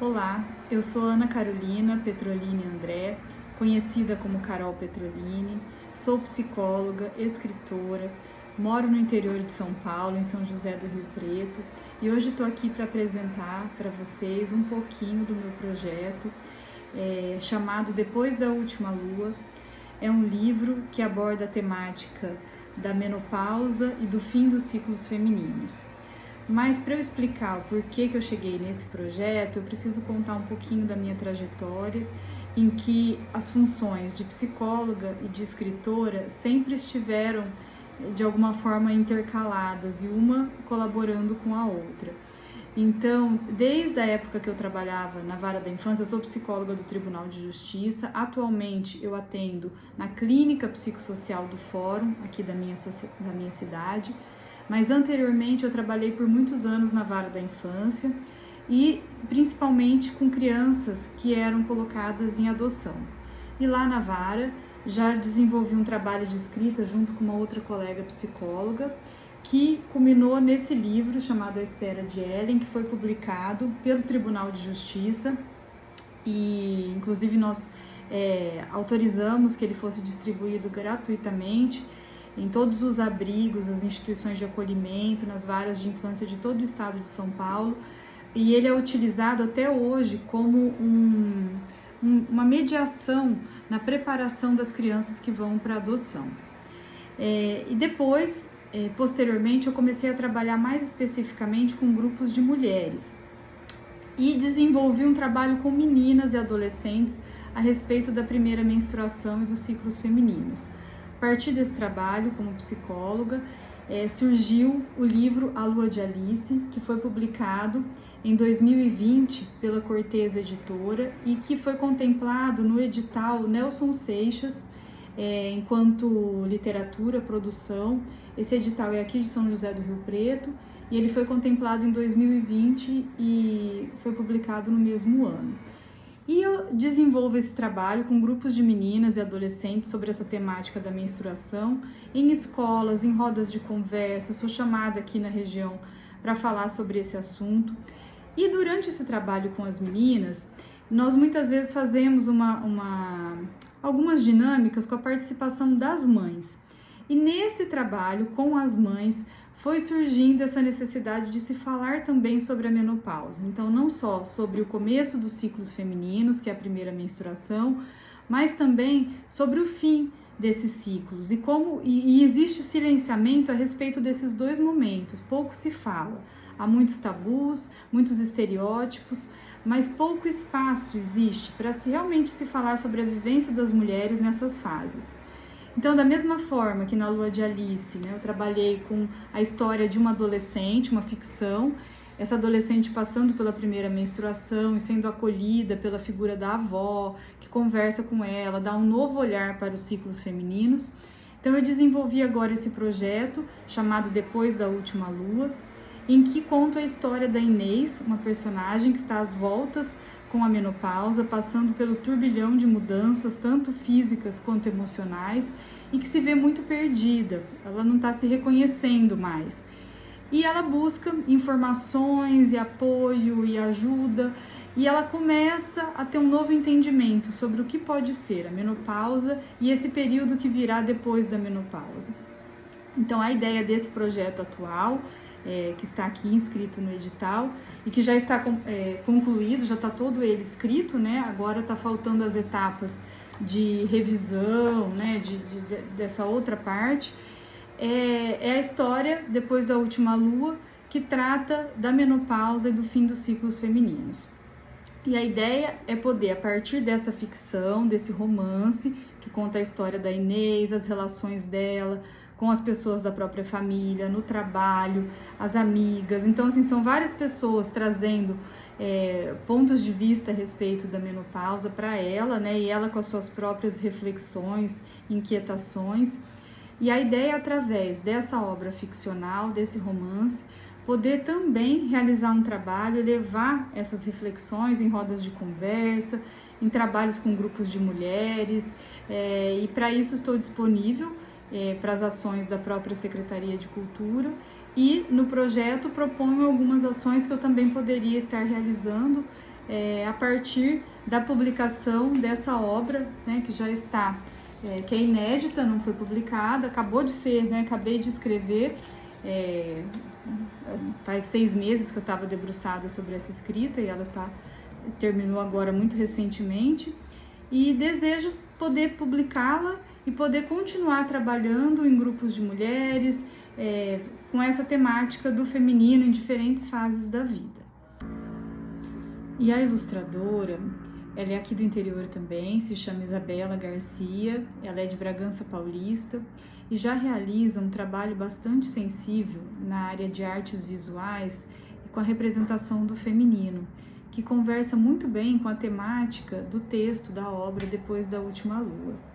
Olá, eu sou Ana Carolina Petrolini André, conhecida como Carol Petrolini, sou psicóloga, escritora, moro no interior de São Paulo, em São José do Rio Preto, e hoje estou aqui para apresentar para vocês um pouquinho do meu projeto chamado Depois da Última Lua. É um livro que aborda a temática da menopausa e do fim dos ciclos femininos. Mas para eu explicar o porquê que eu cheguei nesse projeto, eu preciso contar um pouquinho da minha trajetória, em que as funções de psicóloga e de escritora sempre estiveram de alguma forma intercaladas e uma colaborando com a outra. Então, desde a época que eu trabalhava na Vara da Infância, eu sou psicóloga do Tribunal de Justiça. Atualmente eu atendo na Clínica Psicossocial do Fórum, aqui da minha cidade. Mas anteriormente eu trabalhei por muitos anos na Vara da Infância e principalmente com crianças que eram colocadas em adoção. E lá na Vara já desenvolvi um trabalho de escrita junto com uma outra colega psicóloga, que culminou nesse livro chamado A Espera de Ellen, que foi publicado pelo Tribunal de Justiça e inclusive nós autorizamos que ele fosse distribuído gratuitamente em todos os abrigos, as instituições de acolhimento, nas varas de infância de todo o estado de São Paulo, e ele é utilizado até hoje como uma mediação na preparação das crianças que vão para adoção. E depois, posteriormente, eu comecei a trabalhar mais especificamente com grupos de mulheres e desenvolvi um trabalho com meninas e adolescentes a respeito da primeira menstruação e dos ciclos femininos. A partir desse trabalho, como psicóloga, surgiu o livro A Lua de Alice, que foi publicado em 2020 pela Cortez Editora e que foi contemplado no edital Nelson Seixas, enquanto literatura, produção. Esse edital é aqui de São José do Rio Preto e ele foi contemplado em 2020 e foi publicado no mesmo ano. E eu desenvolvo esse trabalho com grupos de meninas e adolescentes sobre essa temática da menstruação, em escolas, em rodas de conversa. Sou chamada aqui na região para falar sobre esse assunto. E durante esse trabalho com as meninas, nós muitas vezes fazemos algumas dinâmicas com a participação das mães. E nesse trabalho com as mães foi surgindo essa necessidade de se falar também sobre a menopausa. Então, não só sobre o começo dos ciclos femininos, que é a primeira menstruação, mas também sobre o fim desses ciclos e existe silenciamento a respeito desses dois momentos. Pouco se fala, há muitos tabus, muitos estereótipos, mas pouco espaço existe para realmente se falar sobre a vivência das mulheres nessas fases. Então, da mesma forma que na Lua de Alice, eu trabalhei com a história de uma adolescente, uma ficção, essa adolescente passando pela primeira menstruação e sendo acolhida pela figura da avó, que conversa com ela, dá um novo olhar para os ciclos femininos. Então, eu desenvolvi agora esse projeto chamado Depois da Última Lua, em que conto a história da Inês, uma personagem que está às voltas com a menopausa, passando pelo turbilhão de mudanças, tanto físicas quanto emocionais, e que se vê muito perdida, ela não está se reconhecendo mais. E ela busca informações e apoio e ajuda, e ela começa a ter um novo entendimento sobre o que pode ser a menopausa e esse período que virá depois da menopausa. Então, a ideia desse projeto atual, que está aqui inscrito no edital e que já está concluído, já está todo ele escrito, Agora está faltando as etapas de revisão, dessa outra parte. É a história Depois da Última Lua, que trata da menopausa e do fim dos ciclos femininos. E a ideia é poder, a partir dessa ficção, desse romance, que conta a história da Inês, as relações dela com as pessoas da própria família, no trabalho, as amigas. Então, assim, são várias pessoas trazendo pontos de vista a respeito da menopausa para ela, e ela com as suas próprias reflexões, inquietações. E a ideia é, através dessa obra ficcional, desse romance, poder também realizar um trabalho e levar essas reflexões em rodas de conversa, em trabalhos com grupos de mulheres, e para isso estou disponível para as ações da própria Secretaria de Cultura, e no projeto proponho algumas ações que eu também poderia estar realizando a partir da publicação dessa obra, né, que já está, que é inédita, não foi publicada, acabou de ser, né, acabei de escrever, faz 6 meses que eu estava debruçada sobre essa escrita e ela terminou agora muito recentemente, e desejo poder publicá-la e poder continuar trabalhando em grupos de mulheres, com essa temática do feminino em diferentes fases da vida. E a ilustradora, ela é aqui do interior também, se chama Isabela Garcia, ela é de Bragança Paulista e já realiza um trabalho bastante sensível na área de artes visuais e com a representação do feminino, que conversa muito bem com a temática do texto da obra Depois da Última Lua.